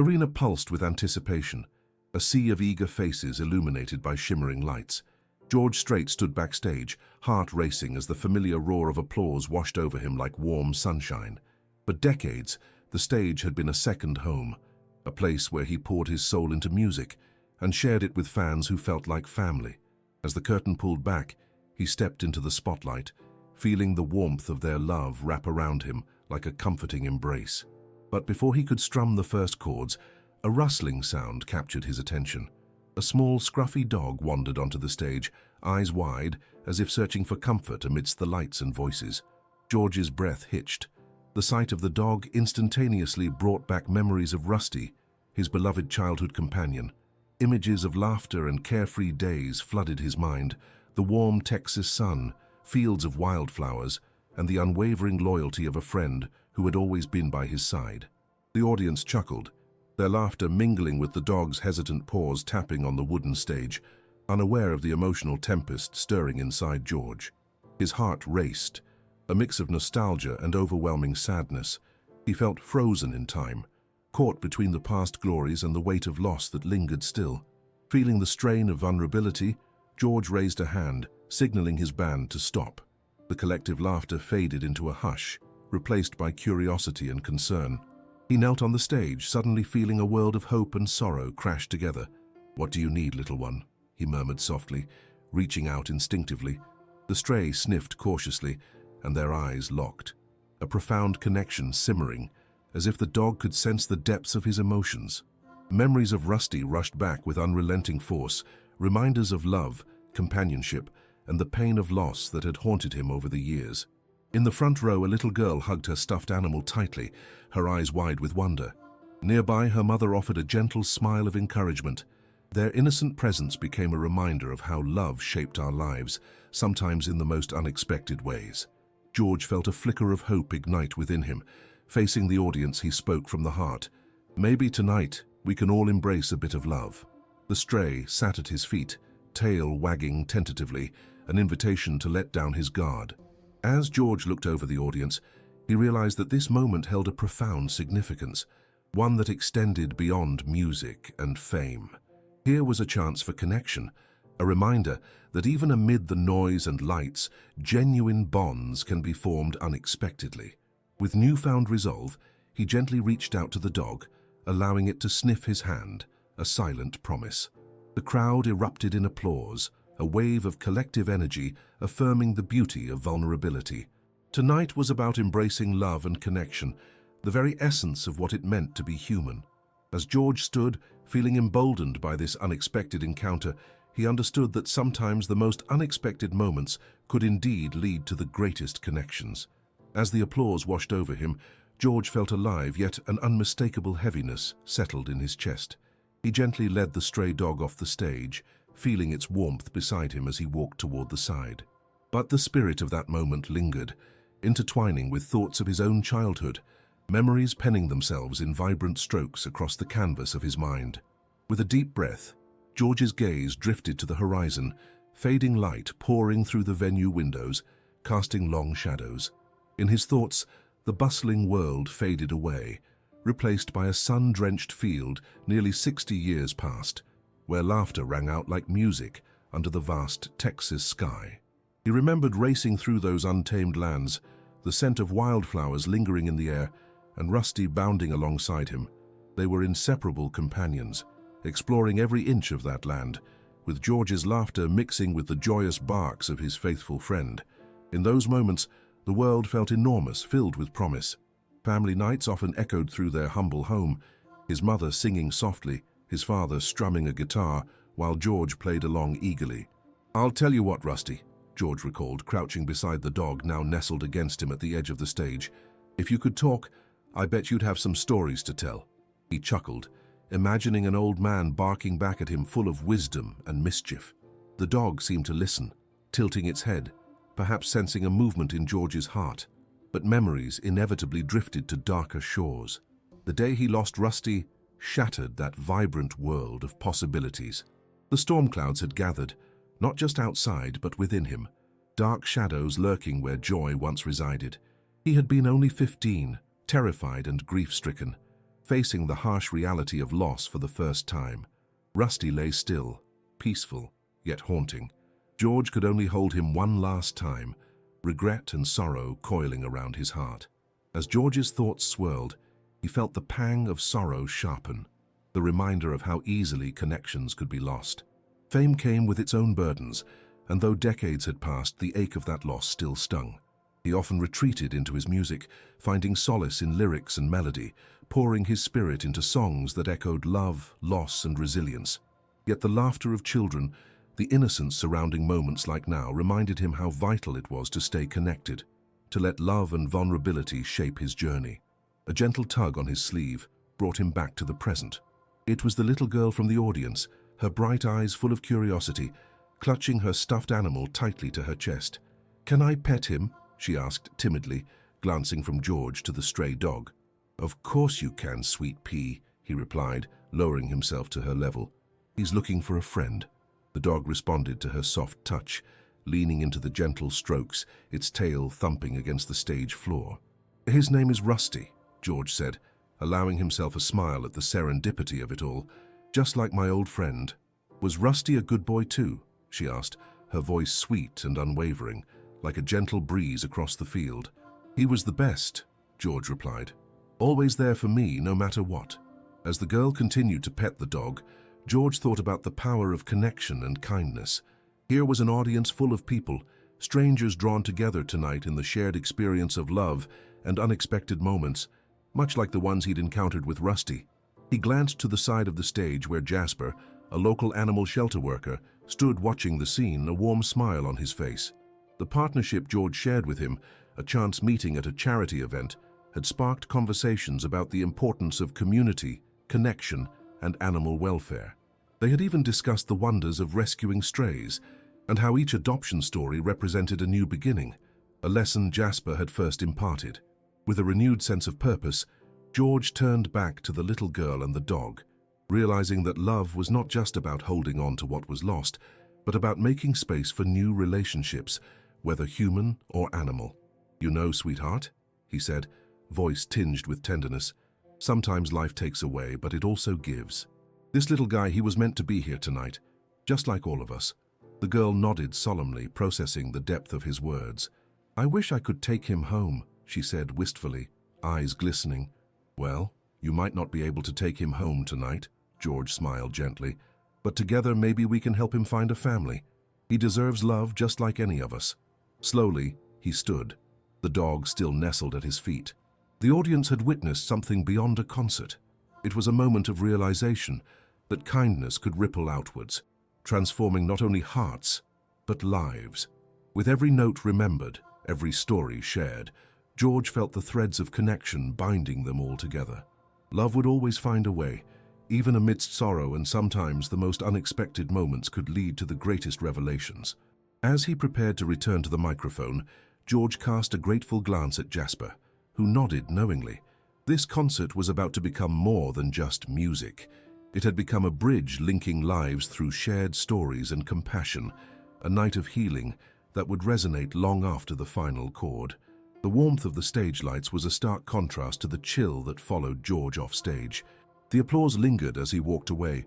Arena pulsed with anticipation, a sea of eager faces illuminated by shimmering lights. George Strait stood backstage, heart racing as the familiar roar of applause washed over him like warm sunshine. For decades, the stage had been a second home, a place where he poured his soul into music and shared it with fans who felt like family. As the curtain pulled back, he stepped into the spotlight, feeling the warmth of their love wrap around him like a comforting embrace. But before he could strum the first chords, a rustling sound captured his attention. A small, scruffy dog wandered onto the stage, eyes wide, as if searching for comfort amidst the lights and voices. George's breath hitched. The sight of the dog instantaneously brought back memories of Rusty, his beloved childhood companion. Images of laughter and carefree days flooded his mind, the warm Texas sun, fields of wildflowers, and the unwavering loyalty of a friend who had always been by his side. The audience chuckled, their laughter mingling with the dog's hesitant paws tapping on the wooden stage, unaware of the emotional tempest stirring inside George. His heart raced, a mix of nostalgia and overwhelming sadness. He felt frozen in time, caught between the past glories and the weight of loss that lingered still. Feeling the strain of vulnerability, George raised a hand, signaling his band to stop. The collective laughter faded into a hush, replaced by curiosity and concern. He knelt on the stage, suddenly feeling a world of hope and sorrow crash together. "What do you need, little one?" he murmured softly, reaching out instinctively. The stray sniffed cautiously, and their eyes locked, a profound connection simmering, as if the dog could sense the depths of his emotions. Memories of Rusty rushed back with unrelenting force, reminders of love, companionship, and the pain of loss that had haunted him over the years. In the front row, a little girl hugged her stuffed animal tightly, her eyes wide with wonder. Nearby, her mother offered a gentle smile of encouragement. Their innocent presence became a reminder of how love shaped our lives, sometimes in the most unexpected ways. George felt a flicker of hope ignite within him. Facing the audience, he spoke from the heart. "Maybe tonight we can all embrace a bit of love." The stray sat at his feet, tail wagging tentatively, an invitation to let down his guard. As George looked over the audience, he realized that this moment held a profound significance, one that extended beyond music and fame. Here was a chance for connection, a reminder that even amid the noise and lights, genuine bonds can be formed unexpectedly. With newfound resolve, he gently reached out to the dog, allowing it to sniff his hand, a silent promise. The crowd erupted in applause, a wave of collective energy affirming the beauty of vulnerability. Tonight was about embracing love and connection, the very essence of what it meant to be human. As George stood, feeling emboldened by this unexpected encounter, he understood that sometimes the most unexpected moments could indeed lead to the greatest connections. As the applause washed over him, George felt alive, yet an unmistakable heaviness settled in his chest. He gently led the stray dog off the stage, feeling its warmth beside him as he walked toward the side. But the spirit of that moment lingered, intertwining with thoughts of his own childhood, memories penning themselves in vibrant strokes across the canvas of his mind. With a deep breath, George's gaze drifted to the horizon, fading light pouring through the venue windows, casting long shadows. In his thoughts, the bustling world faded away, replaced by a sun-drenched field nearly 60 years past, where laughter rang out like music under the vast Texas sky. He remembered racing through those untamed lands, the scent of wildflowers lingering in the air, and Rusty bounding alongside him. They were inseparable companions, exploring every inch of that land, with George's laughter mixing with the joyous barks of his faithful friend. In those moments, the world felt enormous, filled with promise. Family nights often echoed through their humble home, his mother singing softly, his father strumming a guitar, while George played along eagerly. "I'll tell you what, Rusty," George recalled, crouching beside the dog now nestled against him at the edge of the stage. "If you could talk, I bet you'd have some stories to tell." He chuckled, imagining an old man barking back at him full of wisdom and mischief. The dog seemed to listen, tilting its head, perhaps sensing a movement in George's heart. But memories inevitably drifted to darker shores. The day he lost Rusty shattered that vibrant world of possibilities. The storm clouds had gathered, not just outside but within him, dark shadows lurking where joy once resided. He had been only 15, terrified and grief-stricken, facing the harsh reality of loss for the first time. Rusty lay still, peaceful, yet haunting. George could only hold him one last time, regret and sorrow coiling around his heart. As George's thoughts swirled, he felt the pang of sorrow sharpen, the reminder of how easily connections could be lost. Fame came with its own burdens, and though decades had passed, the ache of that loss still stung. He often retreated into his music, finding solace in lyrics and melody, pouring his spirit into songs that echoed love, loss, and resilience. Yet the laughter of children, the innocence surrounding moments like now, reminded him how vital it was to stay connected, to let love and vulnerability shape his journey. A gentle tug on his sleeve brought him back to the present. It was the little girl from the audience, her bright eyes full of curiosity, clutching her stuffed animal tightly to her chest. "Can I pet him?" she asked timidly, glancing from George to the stray dog. "Of course you can, sweet pea," he replied, lowering himself to her level. "He's looking for a friend." The dog responded to her soft touch, leaning into the gentle strokes, its tail thumping against the stage floor. "His name is Rusty," George said, allowing himself a smile at the serendipity of it all. "Just like my old friend." "Was Rusty a good boy too?" she asked, her voice sweet and unwavering, like a gentle breeze across the field. "He was the best," George replied. "Always there for me, no matter what." As the girl continued to pet the dog, George thought about the power of connection and kindness. Here was an audience full of people, strangers drawn together tonight in the shared experience of love and unexpected moments, much like the ones he'd encountered with Rusty. He glanced to the side of the stage where Jasper, a local animal shelter worker, stood watching the scene, a warm smile on his face. The partnership George shared with him, a chance meeting at a charity event, had sparked conversations about the importance of community, connection, and animal welfare. They had even discussed the wonders of rescuing strays and how each adoption story represented a new beginning, a lesson Jasper had first imparted. With a renewed sense of purpose, George turned back to the little girl and the dog, realizing that love was not just about holding on to what was lost, but about making space for new relationships, whether human or animal. "You know, sweetheart," he said, voice tinged with tenderness, "sometimes life takes away, but it also gives. This little guy, he was meant to be here tonight, just like all of us." The girl nodded solemnly, processing the depth of his words. "I wish I could take him home," she said wistfully, eyes glistening. "Well, you might not be able to take him home tonight," George smiled gently, "but together maybe we can help him find a family. He deserves love just like any of us." Slowly, he stood, the dog still nestled at his feet. The audience had witnessed something beyond a concert. It was a moment of realization that kindness could ripple outwards, transforming not only hearts, but lives. With every note remembered, every story shared, George felt the threads of connection binding them all together. Love would always find a way, even amidst sorrow, and sometimes the most unexpected moments could lead to the greatest revelations. As he prepared to return to the microphone, George cast a grateful glance at Jasper, who nodded knowingly. This concert was about to become more than just music. It had become a bridge linking lives through shared stories and compassion, a night of healing that would resonate long after the final chord. The warmth of the stage lights was a stark contrast to the chill that followed George off stage. The applause lingered as he walked away,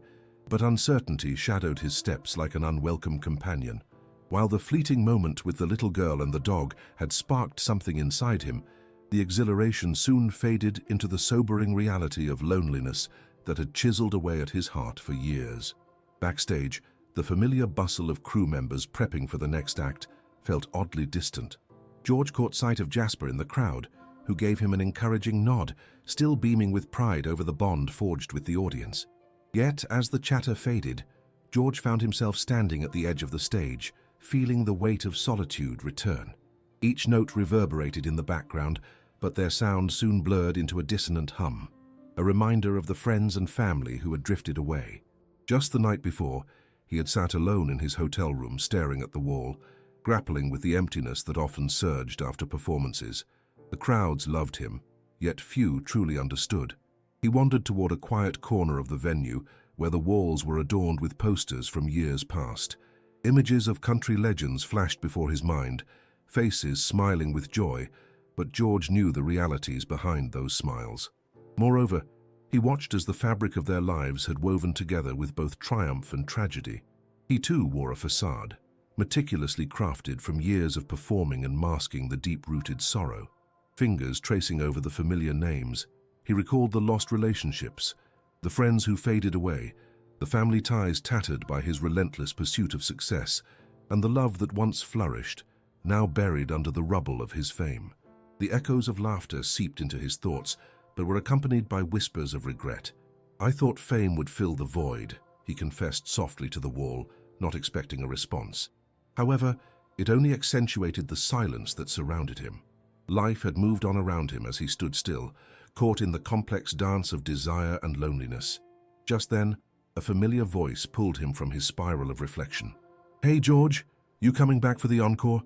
but uncertainty shadowed his steps like an unwelcome companion. While the fleeting moment with the little girl and the dog had sparked something inside him, the exhilaration soon faded into the sobering reality of loneliness that had chiseled away at his heart for years. Backstage, the familiar bustle of crew members prepping for the next act felt oddly distant. George caught sight of Jasper in the crowd, who gave him an encouraging nod, still beaming with pride over the bond forged with the audience. Yet, as the chatter faded, George found himself standing at the edge of the stage, feeling the weight of solitude return. Each note reverberated in the background, but their sound soon blurred into a dissonant hum, a reminder of the friends and family who had drifted away. Just the night before, he had sat alone in his hotel room staring at the wall, grappling with the emptiness that often surged after performances. The crowds loved him, yet few truly understood. He wandered toward a quiet corner of the venue where the walls were adorned with posters from years past. Images of country legends flashed before his mind, faces smiling with joy, but George knew the realities behind those smiles. Moreover, He watched as the fabric of their lives had woven together with both triumph and tragedy. He too wore a facade, meticulously crafted from years of performing and masking the deep-rooted sorrow. Fingers tracing over the familiar names, he recalled the lost relationships, the friends who faded away, the family ties tattered by his relentless pursuit of success, and the love that once flourished, now buried under the rubble of his fame. The echoes of laughter seeped into his thoughts, but were accompanied by whispers of regret. "I thought fame would fill the void," he confessed softly to the wall, not expecting a response. However, it only accentuated the silence that surrounded him. Life had moved on around him as he stood still, caught in the complex dance of desire and loneliness. Just then, a familiar voice pulled him from his spiral of reflection. "Hey, George, you coming back for the encore?"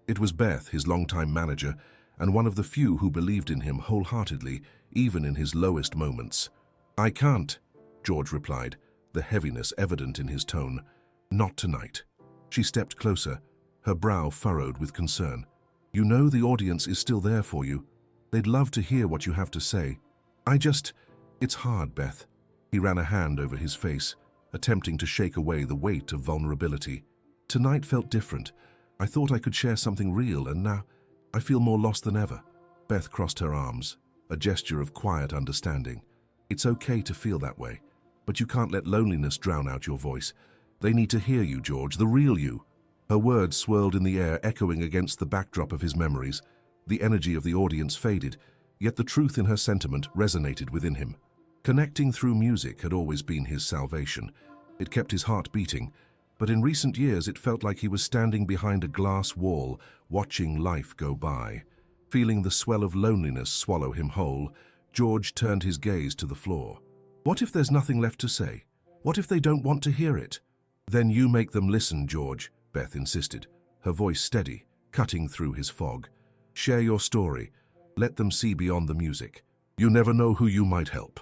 It was Beth, his longtime manager, and one of the few who believed in him wholeheartedly, even in his lowest moments. "I can't," George replied, the heaviness evident in his tone. "Not tonight." She stepped closer, her brow furrowed with concern. "You know the audience is still there for you. They'd love to hear what you have to say. It's hard, Beth." He ran a hand over his face, attempting to shake away the weight of vulnerability. "Tonight felt different. I thought I could share something real, and now I feel more lost than ever." Beth crossed her arms, a gesture of quiet understanding. "It's okay to feel that way, but you can't let loneliness drown out your voice. They need to hear you, George, the real you." Her words swirled in the air, echoing against the backdrop of his memories. The energy of the audience faded, yet the truth in her sentiment resonated within him. Connecting through music had always been his salvation. It kept his heart beating, but in recent years it felt like he was standing behind a glass wall, watching life go by. Feeling the swell of loneliness swallow him whole, George turned his gaze to the floor. "What if there's nothing left to say? What if they don't want to hear it?" "Then you make them listen, George," Beth insisted, her voice steady, cutting through his fog. "Share your story. Let them see beyond the music. You never know who you might help."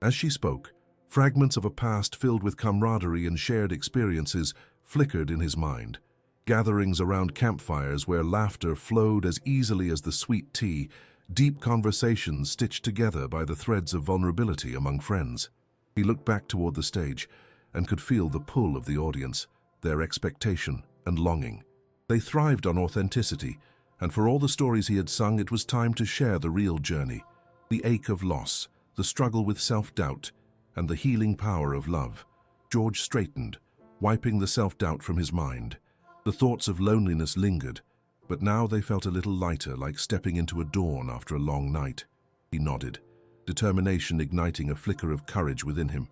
As she spoke, fragments of a past filled with camaraderie and shared experiences flickered in his mind. Gatherings around campfires where laughter flowed as easily as the sweet tea, deep conversations stitched together by the threads of vulnerability among friends. He looked back toward the stage and could feel the pull of the audience, their expectation and longing. They thrived on authenticity, and for all the stories he had sung, it was time to share the real journey, the ache of loss, the struggle with self-doubt, and the healing power of love. George straightened, wiping the self-doubt from his mind. The thoughts of loneliness lingered, but now they felt a little lighter, like stepping into a dawn after a long night. He nodded, determination igniting a flicker of courage within him.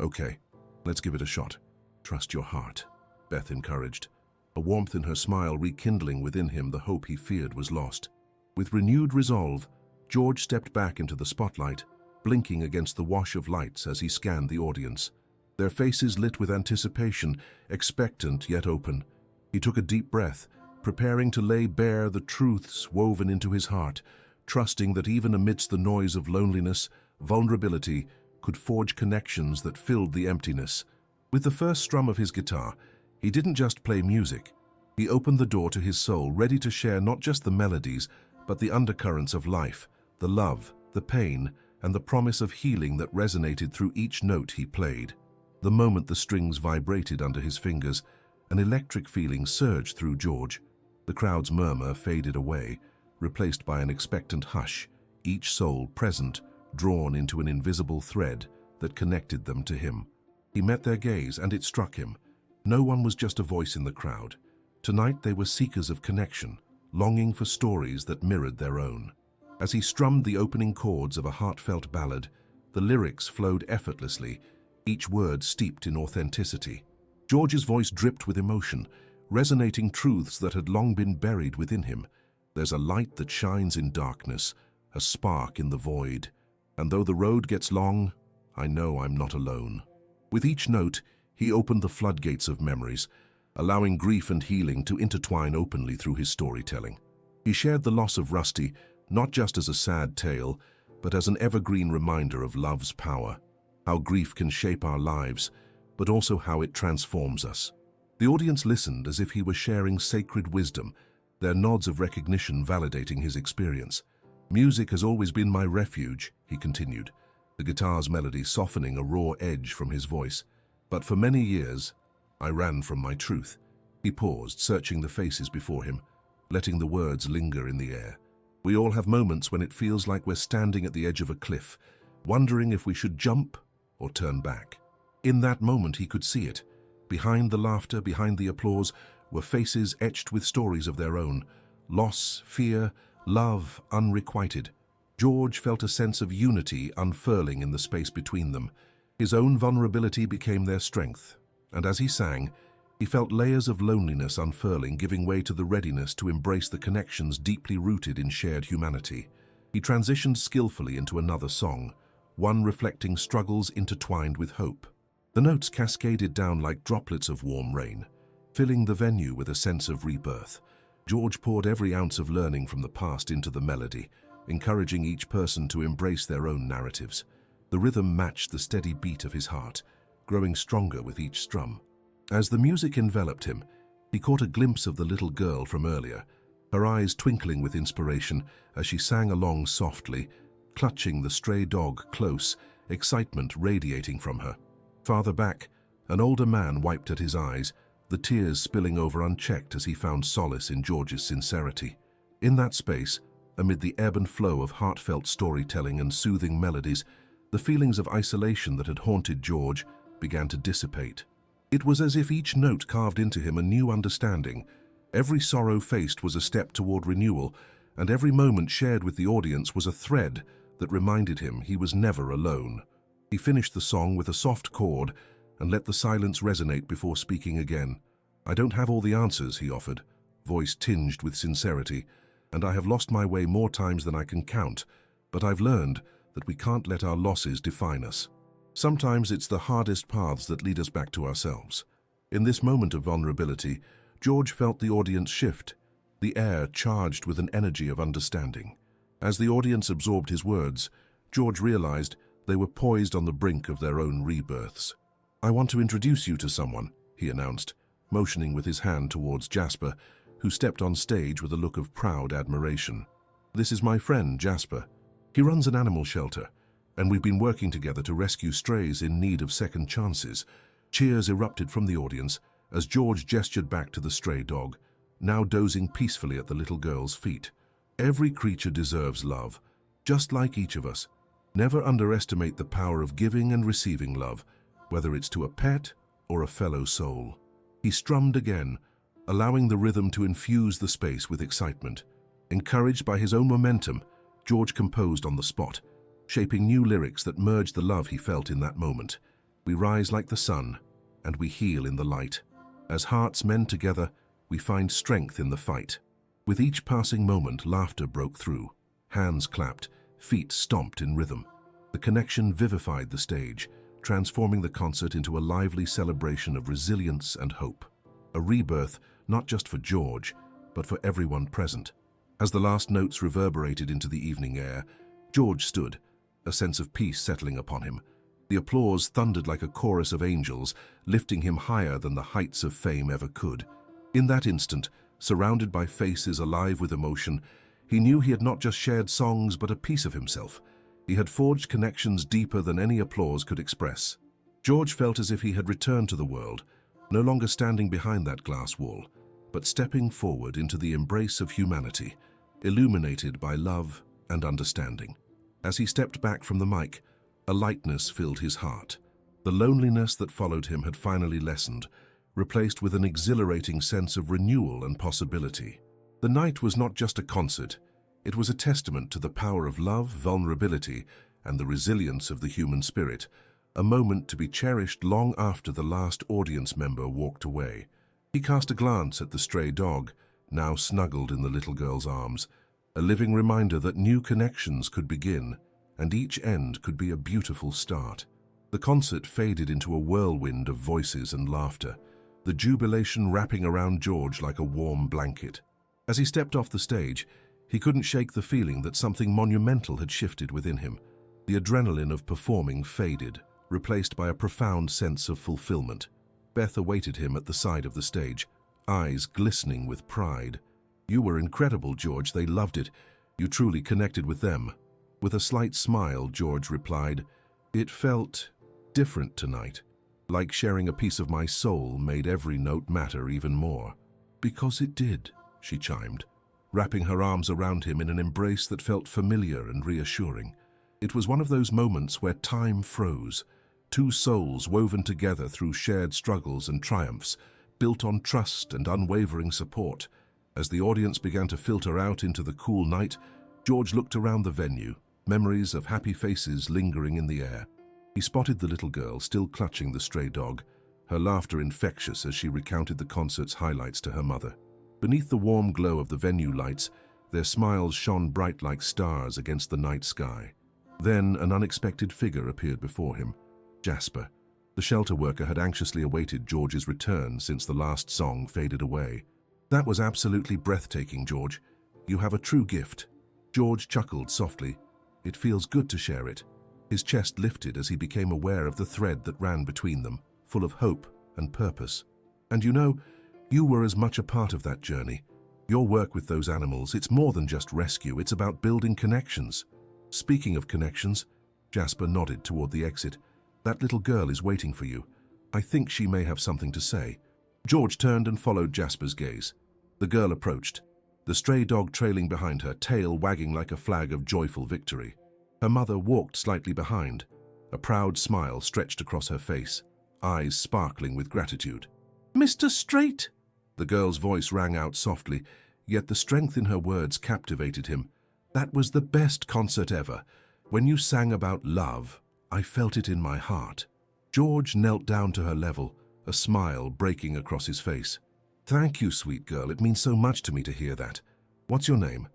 "Okay, let's give it a shot. Trust your heart," Beth encouraged, a warmth in her smile rekindling within him the hope he feared was lost. With renewed resolve, George stepped back into the spotlight, blinking against the wash of lights as he scanned the audience. Their faces lit with anticipation, expectant yet open. He took a deep breath, preparing to lay bare the truths woven into his heart, trusting that even amidst the noise of loneliness, vulnerability could forge connections that filled the emptiness. With the first strum of his guitar, he didn't just play music. He opened the door to his soul, ready to share not just the melodies, but the undercurrents of life, the love, the pain, and the promise of healing that resonated through each note he played. The moment the strings vibrated under his fingers, an electric feeling surged through George. The crowd's murmur faded away, replaced by an expectant hush, each soul present, drawn into an invisible thread that connected them to him. He met their gaze, and it struck him. No one was just a voice in the crowd. Tonight they were seekers of connection, longing for stories that mirrored their own. As he strummed the opening chords of a heartfelt ballad, the lyrics flowed effortlessly, each word steeped in authenticity. George's voice dripped with emotion, resonating truths that had long been buried within him. "There's a light that shines in darkness, a spark in the void. And though the road gets long, I know I'm not alone." With each note, he opened the floodgates of memories, allowing grief and healing to intertwine openly through his storytelling. He shared the loss of Rusty, not just as a sad tale, but as an evergreen reminder of love's power, how grief can shape our lives, but also how it transforms us. The audience listened as if he were sharing sacred wisdom, their nods of recognition validating his experience. "Music has always been my refuge," he continued, the guitar's melody softening a raw edge from his voice. "But for many years, I ran from my truth." He paused, searching the faces before him, letting the words linger in the air. "We all have moments when it feels like we're standing at the edge of a cliff, wondering if we should jump or turn back." In that moment, he could see it. Behind the laughter, behind the applause, were faces etched with stories of their own. Loss, fear, love, unrequited. George felt a sense of unity unfurling in the space between them. His own vulnerability became their strength, and as he sang, he felt layers of loneliness unfurling, giving way to the readiness to embrace the connections deeply rooted in shared humanity. He transitioned skillfully into another song, one reflecting struggles intertwined with hope. The notes cascaded down like droplets of warm rain, filling the venue with a sense of rebirth. George poured every ounce of learning from the past into the melody, encouraging each person to embrace their own narratives. The rhythm matched the steady beat of his heart, growing stronger with each strum. As the music enveloped him, he caught a glimpse of the little girl from earlier, her eyes twinkling with inspiration as she sang along softly, clutching the stray dog close, excitement radiating from her. Farther back, an older man wiped at his eyes, the tears spilling over unchecked as he found solace in George's sincerity. In that space, amid the ebb and flow of heartfelt storytelling and soothing melodies, the feelings of isolation that had haunted George began to dissipate. It was as if each note carved into him a new understanding. Every sorrow faced was a step toward renewal, and every moment shared with the audience was a thread that reminded him he was never alone. He finished the song with a soft chord and let the silence resonate before speaking again. "I don't have all the answers," he offered, voice tinged with sincerity, "and I have lost my way more times than I can count, but I've learned that we can't let our losses define us. Sometimes it's the hardest paths that lead us back to ourselves." In this moment of vulnerability, George felt the audience shift, the air charged with an energy of understanding. As the audience absorbed his words, George realized they were poised on the brink of their own rebirths. "I want to introduce you to someone," he announced, motioning with his hand towards Jasper, who stepped on stage with a look of proud admiration. "This is my friend, Jasper. He runs an animal shelter, and we've been working together to rescue strays in need of second chances." Cheers erupted from the audience as George gestured back to the stray dog, now dozing peacefully at the little girl's feet. "Every creature deserves love, just like each of us. Never underestimate the power of giving and receiving love, whether it's to a pet or a fellow soul." He strummed again, allowing the rhythm to infuse the space with excitement. Encouraged by his own momentum, George composed on the spot, shaping new lyrics that merged the love he felt in that moment. "We rise like the sun, and we heal in the light. As hearts mend together, we find strength in the fight." With each passing moment, laughter broke through. Hands clapped, feet stomped in rhythm. The connection vivified the stage, transforming the concert into a lively celebration of resilience and hope. A rebirth not just for George, but for everyone present. As the last notes reverberated into the evening air, George stood, a sense of peace settling upon him. The applause thundered like a chorus of angels, lifting him higher than the heights of fame ever could. In that instant, surrounded by faces alive with emotion, he knew he had not just shared songs but a piece of himself. He had forged connections deeper than any applause could express. George felt as if he had returned to the world, no longer standing behind that glass wall, but stepping forward into the embrace of humanity, illuminated by love and understanding. As he stepped back from the mic, a lightness filled his heart. The loneliness that followed him had finally lessened, replaced with an exhilarating sense of renewal and possibility. The night was not just a concert, it was a testament to the power of love, vulnerability, and the resilience of the human spirit, a moment to be cherished long after the last audience member walked away. He cast a glance at the stray dog, now snuggled in the little girl's arms, a living reminder that new connections could begin, and each end could be a beautiful start. The concert faded into a whirlwind of voices and laughter, the jubilation wrapping around George like a warm blanket. As he stepped off the stage, he couldn't shake the feeling that something monumental had shifted within him. The adrenaline of performing faded, replaced by a profound sense of fulfillment. Beth awaited him at the side of the stage, eyes glistening with pride. "You were incredible, George. They loved it. You truly connected with them." With a slight smile, George replied, It felt different tonight, like sharing a piece of my soul made every note matter even more. Because it did, she chimed, wrapping her arms around him in an embrace that felt familiar and reassuring. It was one of those moments where time froze, two souls woven together through shared struggles and triumphs, built on trust and unwavering support. As the audience began to filter out into the cool night, George looked around the venue, memories of happy faces lingering in the air. He spotted the little girl still clutching the stray dog, her laughter infectious as she recounted the concert's highlights to her mother. Beneath the warm glow of the venue lights, their smiles shone bright like stars against the night sky. Then an unexpected figure appeared before him. Jasper. The shelter worker had anxiously awaited George's return since the last song faded away. That was absolutely breathtaking, George. You have a true gift. George chuckled softly. It feels good to share it. His chest lifted as he became aware of the thread that ran between them, full of hope and purpose. And you were as much a part of that journey. Your work with those animals, it's more than just rescue, it's about building connections. Speaking of connections, Jasper nodded toward the exit. That little girl is waiting for you. I think she may have something to say. George turned and followed Jasper's gaze. The girl approached, the stray dog trailing behind her, tail wagging like a flag of joyful victory. Her mother walked slightly behind, a proud smile stretched across her face, eyes sparkling with gratitude. "Mr. Straight!" The girl's voice rang out softly, yet the strength in her words captivated him. "That was the best concert ever. When you sang about love, I felt it in my heart." George knelt down to her level, a smile breaking across his face. "Thank you, sweet girl. It means so much to me to hear that. What's your name?"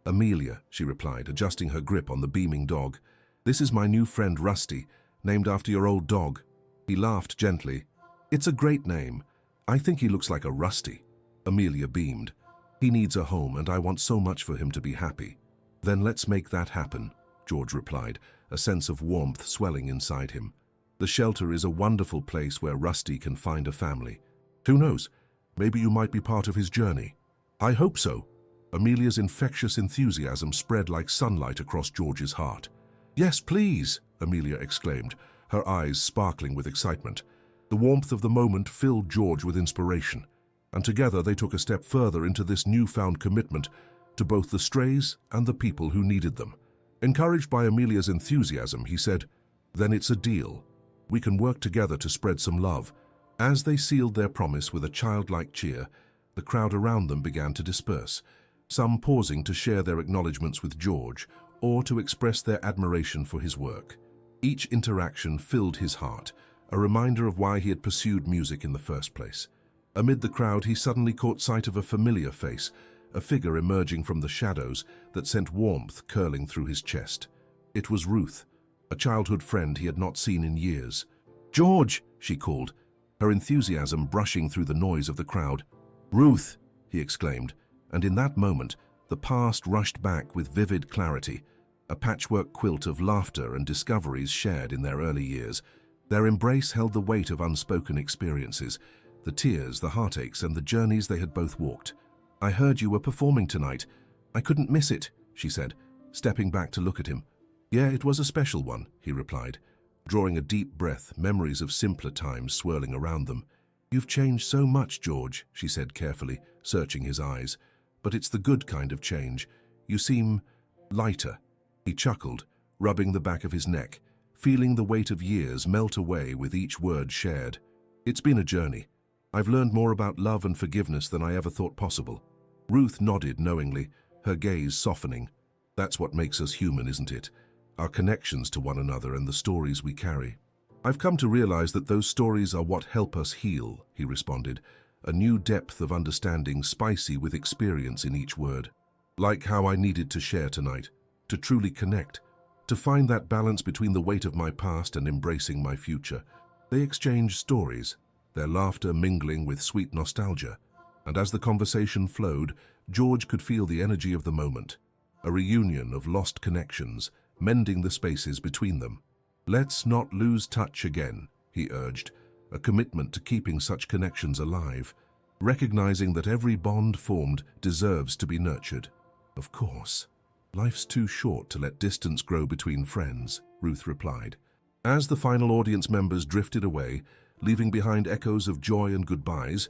"Amelia," she replied, adjusting her grip on the beaming dog. "This is my new friend Rusty, named after your old dog." He laughed gently. "It's a great name. I think he looks like a Rusty." Amelia beamed. "He needs a home, and I want so much for him to be happy." "Then let's make that happen," George replied, a sense of warmth swelling inside him. "The shelter is a wonderful place where Rusty can find a family. Who knows? Maybe you might be part of his journey." "I hope so." Amelia's infectious enthusiasm spread like sunlight across George's heart. "Yes, please," Amelia exclaimed, her eyes sparkling with excitement. The warmth of the moment filled George with inspiration, and together they took a step further into this newfound commitment to both the strays and the people who needed them. Encouraged by Amelia's enthusiasm, he said, "Then it's a deal. We can work together to spread some love." As they sealed their promise with a childlike cheer, the crowd around them began to disperse, some pausing to share their acknowledgements with George or to express their admiration for his work. Each interaction filled his heart, a reminder of why he had pursued music in the first place. Amid the crowd, he suddenly caught sight of a familiar face, a figure emerging from the shadows that sent warmth curling through his chest. It was Ruth, a childhood friend he had not seen in years. "George!" she called, her enthusiasm brushing through the noise of the crowd. "Ruth!" he exclaimed, and in that moment, the past rushed back with vivid clarity, a patchwork quilt of laughter and discoveries shared in their early years. Their embrace held the weight of unspoken experiences, the tears, the heartaches, and the journeys they had both walked. "I heard you were performing tonight. I couldn't miss it," she said, stepping back to look at him. "Yeah, it was a special one," he replied, drawing a deep breath, memories of simpler times swirling around them. "You've changed so much, George," she said carefully, searching his eyes. "But it's the good kind of change. You seem lighter." He chuckled, rubbing the back of his neck, feeling the weight of years melt away with each word shared. "It's been a journey. I've learned more about love and forgiveness than I ever thought possible." Ruth nodded knowingly, her gaze softening. "That's what makes us human, isn't it? Our connections to one another and the stories we carry." "I've come to realize that those stories are what help us heal," he responded, a new depth of understanding spicy with experience in each word. "Like how I needed to share tonight, to truly connect, to find that balance between the weight of my past and embracing my future." They exchanged stories, their laughter mingling with sweet nostalgia, and as the conversation flowed, George could feel the energy of the moment, a reunion of lost connections, mending the spaces between them. "Let's not lose touch again," he urged, a commitment to keeping such connections alive, recognizing that every bond formed deserves to be nurtured. "Of course. Life's too short to let distance grow between friends," Ruth replied. As the final audience members drifted away, leaving behind echoes of joy and goodbyes,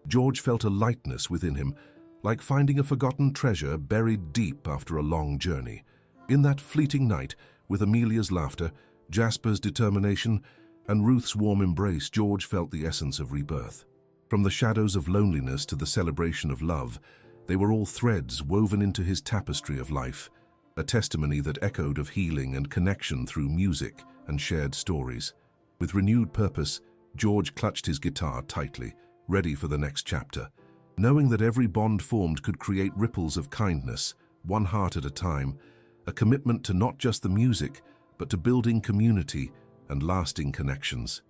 George felt a lightness within him, like finding a forgotten treasure buried deep after a long journey. In that fleeting night, with Amelia's laughter, Jasper's determination, and Ruth's warm embrace, George felt the essence of rebirth. From the shadows of loneliness to the celebration of love, they were all threads woven into his tapestry of life, a testimony that echoed of healing and connection through music and shared stories. With renewed purpose, George clutched his guitar tightly, ready for the next chapter, knowing that every bond formed could create ripples of kindness, one heart at a time, a commitment to not just the music, but to building community and lasting connections.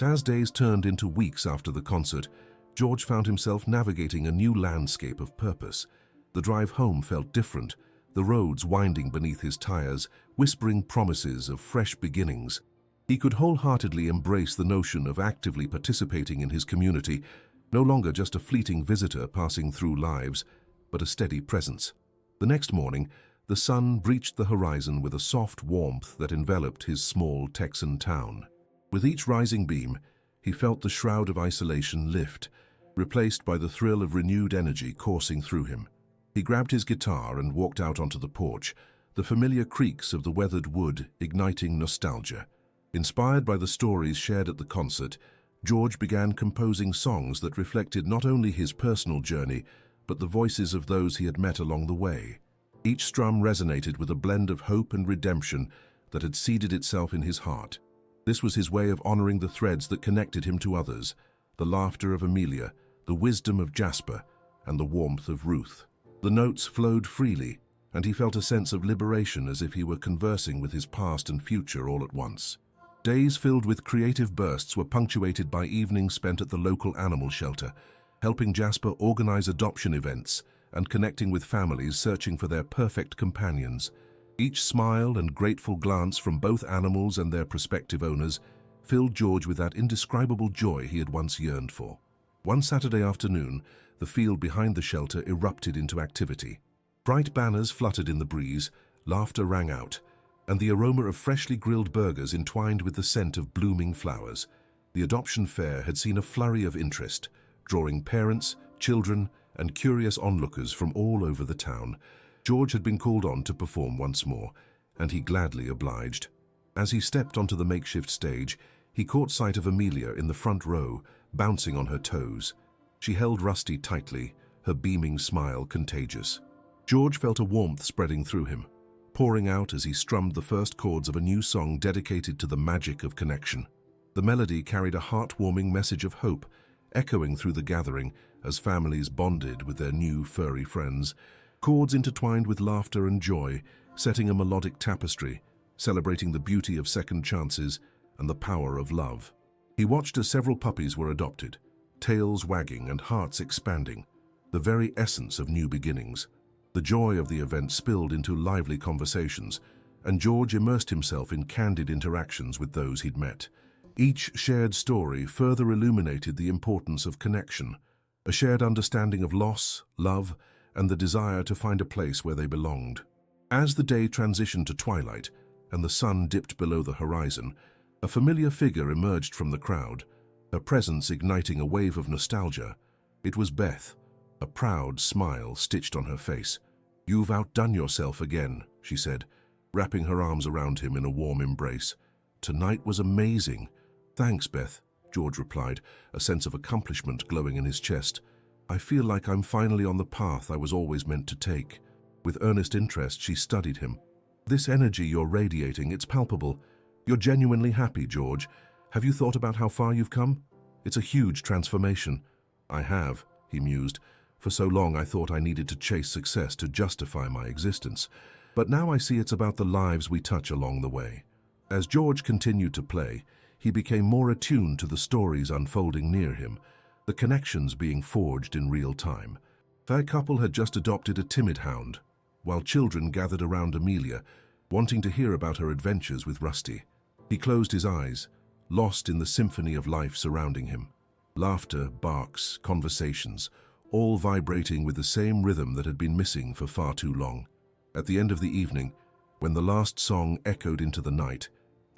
As days turned into weeks after the concert, George found himself navigating a new landscape of purpose. The drive home felt different, the roads winding beneath his tires, whispering promises of fresh beginnings. He could wholeheartedly embrace the notion of actively participating in his community, no longer just a fleeting visitor passing through lives, but a steady presence. The next morning, the sun breached the horizon with a soft warmth that enveloped his small Texan town. With each rising beam, he felt the shroud of isolation lift, replaced by the thrill of renewed energy coursing through him. He grabbed his guitar and walked out onto the porch, the familiar creaks of the weathered wood igniting nostalgia. Inspired by the stories shared at the concert, George began composing songs that reflected not only his personal journey, but the voices of those he had met along the way. Each strum resonated with a blend of hope and redemption that had seeded itself in his heart. This was his way of honoring the threads that connected him to others, the laughter of Amelia, the wisdom of Jasper, and the warmth of Ruth. The notes flowed freely, and he felt a sense of liberation as if he were conversing with his past and future all at once. Days filled with creative bursts were punctuated by evenings spent at the local animal shelter, helping Jasper organize adoption events and connecting with families searching for their perfect companions. Each smile and grateful glance from both animals and their prospective owners filled George with that indescribable joy he had once yearned for. One Saturday afternoon, the field behind the shelter erupted into activity. Bright banners fluttered in the breeze, laughter rang out, and the aroma of freshly grilled burgers entwined with the scent of blooming flowers. The adoption fair had seen a flurry of interest, drawing parents, children, and curious onlookers from all over the town. George had been called on to perform once more, and he gladly obliged. As he stepped onto the makeshift stage, he caught sight of Amelia in the front row, bouncing on her toes. She held Rusty tightly, her beaming smile contagious. George felt a warmth spreading through him, pouring out as he strummed the first chords of a new song dedicated to the magic of connection. The melody carried a heartwarming message of hope, echoing through the gathering as families bonded with their new furry friends, chords intertwined with laughter and joy, setting a melodic tapestry, celebrating the beauty of second chances and the power of love. He watched as several puppies were adopted, tails wagging and hearts expanding, the very essence of new beginnings. The joy of the event spilled into lively conversations, and George immersed himself in candid interactions with those he'd met. Each shared story further illuminated the importance of connection, a shared understanding of loss, love, and the desire to find a place where they belonged. As the day transitioned to twilight and the sun dipped below the horizon, a familiar figure emerged from the crowd, her presence igniting a wave of nostalgia. It was Beth, a proud smile stitched on her face. "You've outdone yourself again," she said, wrapping her arms around him in a warm embrace. "Tonight was amazing." "Thanks, Beth," George replied, a sense of accomplishment glowing in his chest. "I feel like I'm finally on the path I was always meant to take." With earnest interest, she studied him. "This energy you're radiating, it's palpable. You're genuinely happy, George. Have you thought about how far you've come? It's a huge transformation." "I have," he mused. "For so long I thought I needed to chase success to justify my existence. But now I see it's about the lives we touch along the way." As George continued to play, he became more attuned to the stories unfolding near him, the connections being forged in real time. Their couple had just adopted a timid hound, while children gathered around Amelia, wanting to hear about her adventures with Rusty. He closed his eyes, lost in the symphony of life surrounding him. Laughter, barks, conversations, all vibrating with the same rhythm that had been missing for far too long. At the end of the evening, when the last song echoed into the night,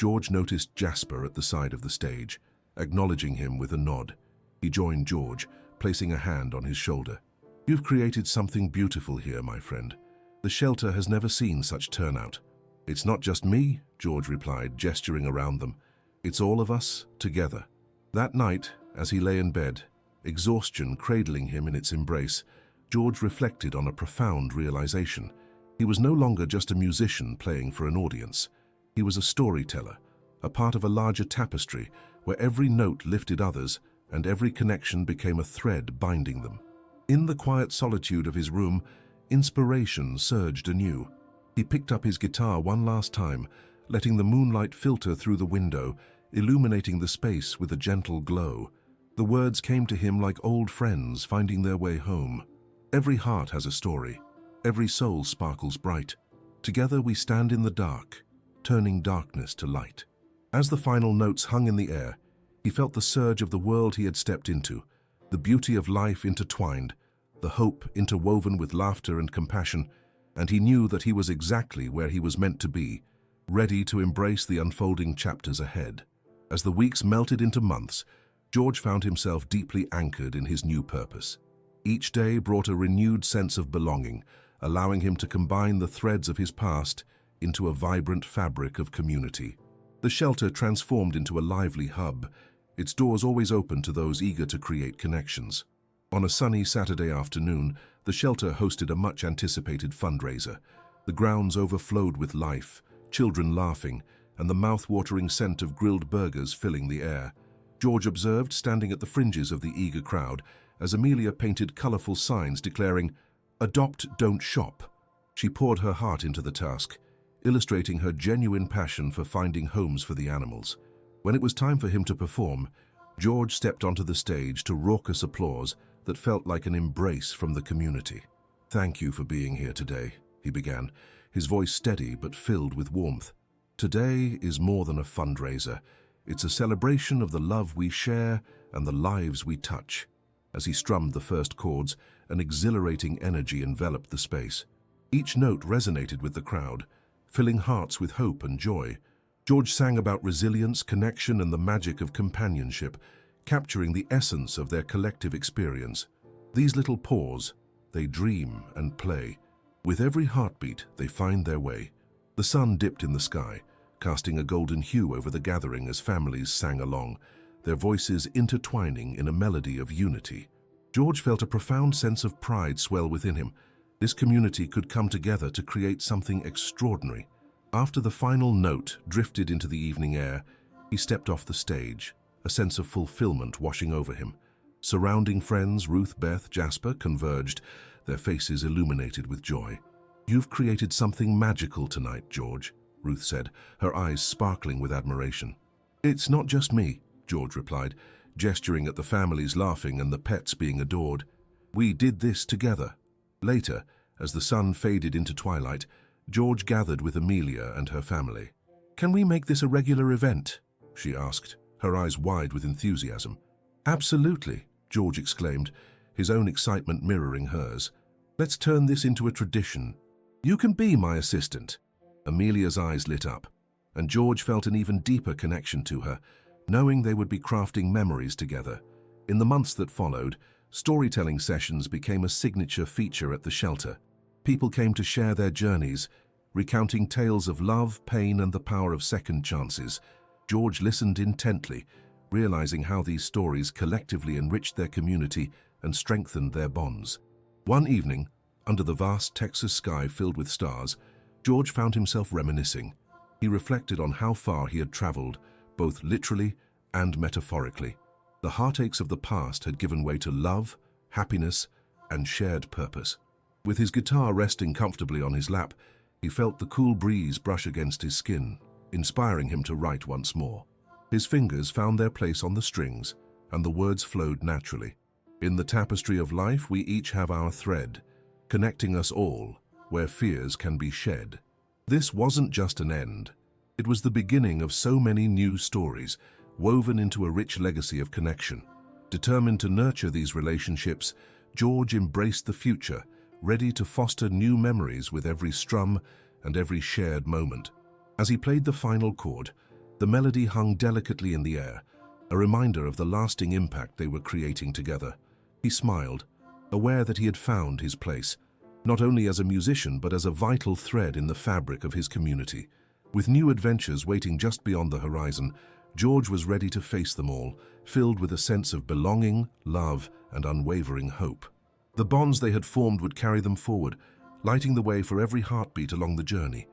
George noticed Jasper at the side of the stage, acknowledging him with a nod. He joined George, placing a hand on his shoulder. "You've created something beautiful here, my friend. The shelter has never seen such turnout." "It's not just me," George replied, gesturing around them. "It's all of us, together." That night, as he lay in bed, exhaustion cradling him in its embrace, George reflected on a profound realization. He was no longer just a musician playing for an audience. He was a storyteller, a part of a larger tapestry where every note lifted others and every connection became a thread binding them. In the quiet solitude of his room, inspiration surged anew. He picked up his guitar one last time, letting the moonlight filter through the window, illuminating the space with a gentle glow. The words came to him like old friends finding their way home. "Every heart has a story. Every soul sparkles bright. Together we stand in the dark, turning darkness to light." As the final notes hung in the air, he felt the surge of the world he had stepped into, the beauty of life intertwined, the hope interwoven with laughter and compassion, and he knew that he was exactly where he was meant to be, ready to embrace the unfolding chapters ahead. As the weeks melted into months, George found himself deeply anchored in his new purpose. Each day brought a renewed sense of belonging, allowing him to combine the threads of his past into a vibrant fabric of community. The shelter transformed into a lively hub, its doors always open to those eager to create connections. On a sunny Saturday afternoon, the shelter hosted a much-anticipated fundraiser. The grounds overflowed with life, children laughing, and the mouth-watering scent of grilled burgers filling the air. George observed, standing at the fringes of the eager crowd, as Amelia painted colorful signs declaring, "Adopt, don't shop." She poured her heart into the task, illustrating her genuine passion for finding homes for the animals. When it was time for him to perform, George stepped onto the stage to raucous applause that felt like an embrace from the community. "Thank you for being here today," he began, his voice steady but filled with warmth. "Today is more than a fundraiser. It's a celebration of the love we share and the lives we touch." As he strummed the first chords, an exhilarating energy enveloped the space. Each note resonated with the crowd, filling hearts with hope and joy. George sang about resilience, connection, and the magic of companionship, capturing the essence of their collective experience. These little paws, they dream and play. With every heartbeat, they find their way. The sun dipped in the sky, casting a golden hue over the gathering as families sang along, their voices intertwining in a melody of unity. George felt a profound sense of pride swell within him. This community could come together to create something extraordinary. After the final note drifted into the evening air, he stepped off the stage, a sense of fulfillment washing over him. Surrounding friends, Ruth, Beth, Jasper, converged, their faces illuminated with joy. "You've created something magical tonight, George," Ruth said, her eyes sparkling with admiration. "It's not just me," George replied, gesturing at the families laughing and the pets being adored. "We did this together." Later, as the sun faded into twilight, George gathered with Amelia and her family. "Can we make this a regular event?" she asked, her eyes wide with enthusiasm. "Absolutely," George exclaimed, his own excitement mirroring hers. "Let's turn this into a tradition. You can be my assistant." Amelia's eyes lit up, and George felt an even deeper connection to her, knowing they would be crafting memories together. In the months that followed, storytelling sessions became a signature feature at the shelter. People came to share their journeys, recounting tales of love, pain, and the power of second chances. George listened intently, realizing how these stories collectively enriched their community and strengthened their bonds. One evening, under the vast Texas sky filled with stars, George found himself reminiscing. He reflected on how far he had traveled, both literally and metaphorically. The heartaches of the past had given way to love, happiness, and shared purpose. With his guitar resting comfortably on his lap, he felt the cool breeze brush against his skin, inspiring him to write once more. His fingers found their place on the strings, and the words flowed naturally. "In the tapestry of life, we each have our thread, connecting us all, where fears can be shed." This wasn't just an end. It was the beginning of so many new stories, woven into a rich legacy of connection. Determined to nurture these relationships, George embraced the future, ready to foster new memories with every strum and every shared moment. As he played the final chord, The melody hung delicately in the air, a reminder of the lasting impact they were creating together. He smiled, aware that he had found his place, not only as a musician but as a vital thread in the fabric of his community. With new adventures waiting just beyond the horizon, George was ready to face them all, filled with a sense of belonging, love, and unwavering hope. The bonds they had formed would carry them forward, lighting the way for every heartbeat along the journey.